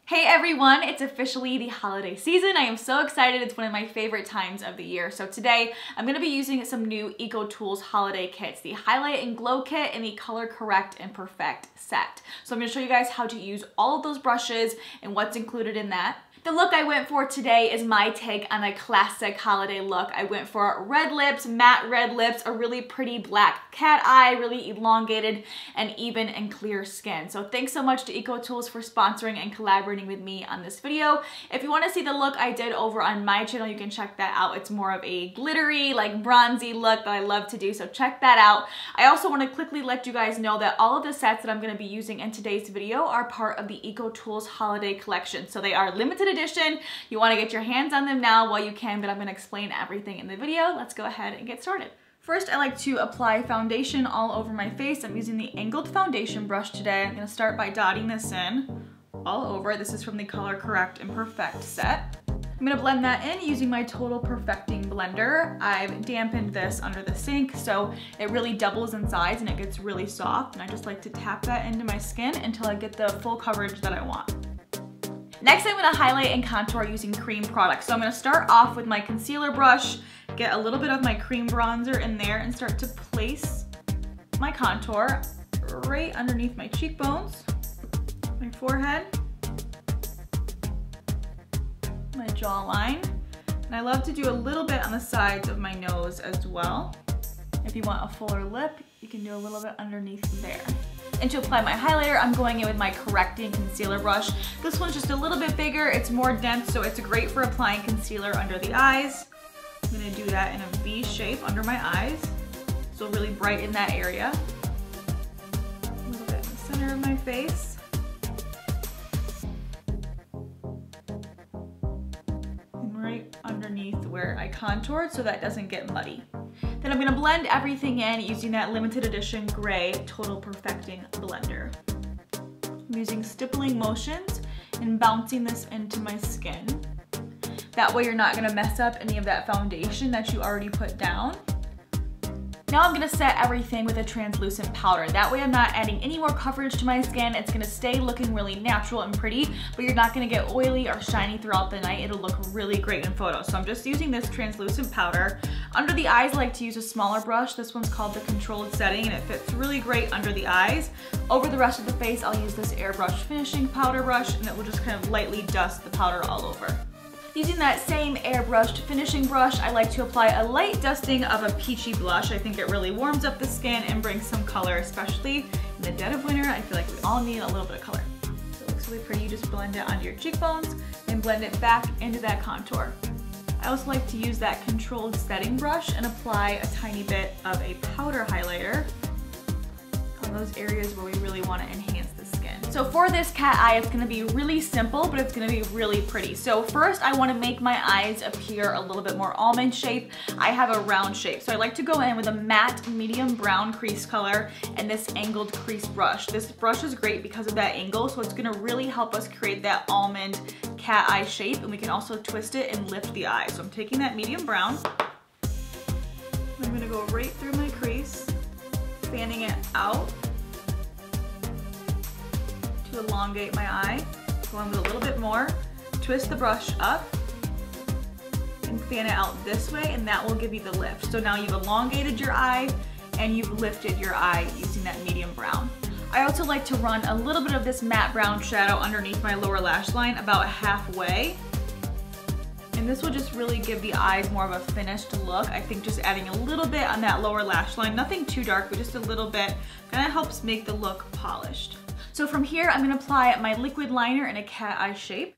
Hey everyone, it's officially the holiday season. I am so excited. It's one of my favorite times of the year. So today I'm going to be using some new EcoTools holiday kits, the Highlight and Glow kit and the Color Correct and Perfect set. So I'm going to show you guys how to use all of those brushes and what's included in that. The look I went for today is my take on a classic holiday look. I went for red lips, matte red lips, a really pretty black cat eye, really elongated and even and clear skin. So thanks so much to EcoTools for sponsoring and collaborating with me on this video. If you want to see the look I did over on my channel, you can check that out. It's more of a glittery, like bronzy look that I love to do, so check that out. I also want to quickly let you guys know that all of the sets that I'm going to be using in today's video are part of the EcoTools holiday collection. So they are limited edition. You want to get your hands on them now while you can, but I'm going to explain everything in the video. Let's go ahead and get started. First, I like to apply foundation all over my face. I'm using the Angled foundation brush today. I'm going to start by dotting this in all over. This is from the Color Correct and Perfect set. I'm going to blend that in using my Total Perfecting blender. I've dampened this under the sink so it really doubles in size and it gets really soft, and I just like to tap that into my skin until I get the full coverage that I want. Next, I'm going to highlight and contour using cream products. So I'm going to start off with my concealer brush, get a little bit of my cream bronzer in there, and start to place my contour right underneath my cheekbones, my forehead, my jawline, and I love to do a little bit on the sides of my nose as well. If you want a fuller lip, you can do a little bit underneath there. And to apply my highlighter, I'm going in with my correcting concealer brush. This one's just a little bit bigger, it's more dense, so it's great for applying concealer under the eyes. I'm gonna do that in a V shape under my eyes, so really brighten that area. A little bit in the center of my face. And right underneath where I contoured so that doesn't get muddy. Then I'm going to blend everything in using that limited edition gray Total Perfecting blender. I'm using stippling motions and bouncing this into my skin. That way you're not going to mess up any of that foundation that you already put down. Now I'm going to set everything with a translucent powder. That way I'm not adding any more coverage to my skin. It's going to stay looking really natural and pretty, but you're not going to get oily or shiny throughout the night. It'll look really great in photos. So I'm just using this translucent powder. Under the eyes, I like to use a smaller brush. This one's called the Controlled Setting, and it fits really great under the eyes. Over the rest of the face, I'll use this Airbrush Finishing powder brush, and it will just kind of lightly dust the powder all over. Using that same airbrushed finishing brush, I like to apply a light dusting of a peachy blush. I think it really warms up the skin and brings some color, especially in the dead of winter. I feel like we all need a little bit of color. So it looks really pretty. You just blend it onto your cheekbones and blend it back into that contour. I also like to use that controlled setting brush and apply a tiny bit of a powder highlighter on those areas where we really want to enhance the skin. So for this cat eye, it's going to be really simple, but it's going to be really pretty. So first, I want to make my eyes appear a little bit more almond shape. I have a round shape, so I like to go in with a matte medium brown crease color and this Angled Crease brush. This brush is great because of that angle, so it's going to really help us create that almond cat eye shape, and we can also twist it and lift the eye. So I'm taking that medium brown. I'm going to go right through my crease, fanning it out to elongate my eye. Go in with a little bit more, twist the brush up, and fan it out this way, and that will give you the lift. So now you've elongated your eye and you've lifted your eye using that medium brown. I also like to run a little bit of this matte brown shadow underneath my lower lash line, about halfway. And this will just really give the eyes more of a finished look. I think just adding a little bit on that lower lash line, nothing too dark, but just a little bit, kind of helps make the look polished. So from here, I'm going to apply my liquid liner in a cat eye shape.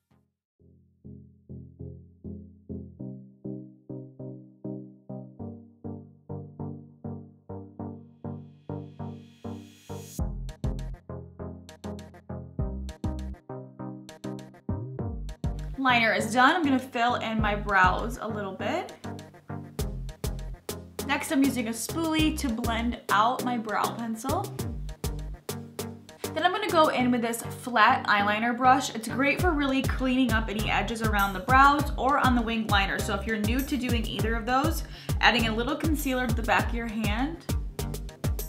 Liner is done. I'm going to fill in my brows a little bit. Next, I'm using a spoolie to blend out my brow pencil. Then I'm going to go in with this flat eyeliner brush. It's great for really cleaning up any edges around the brows or on the winged liner. So if you're new to doing either of those, adding a little concealer to the back of your hand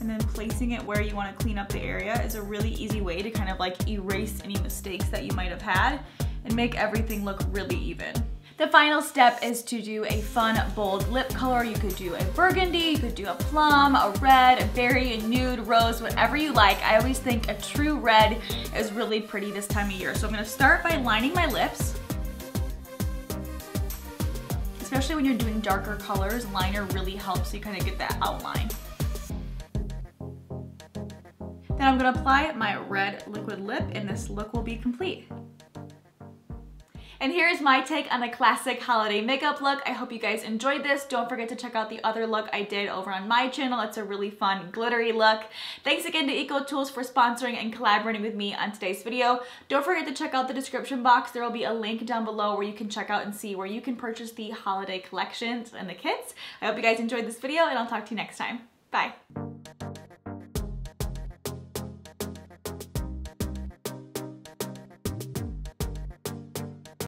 and then placing it where you want to clean up the area is a really easy way to kind of like erase any mistakes that you might have had and make everything look really even. The final step is to do a fun, bold lip color. You could do a burgundy, you could do a plum, a red, a berry, a nude, rose, whatever you like. I always think a true red is really pretty this time of year. So I'm gonna start by lining my lips. Especially when you're doing darker colors, liner really helps so you kind of get that outline. Then I'm gonna apply my red liquid lip and this look will be complete. And here's my take on a classic holiday makeup look. I hope you guys enjoyed this. Don't forget to check out the other look I did over on my channel. It's a really fun glittery look. Thanks again to EcoTools for sponsoring and collaborating with me on today's video. Don't forget to check out the description box. There will be a link down below where you can check out and see where you can purchase the holiday collections and the kits. I hope you guys enjoyed this video and I'll talk to you next time. Bye.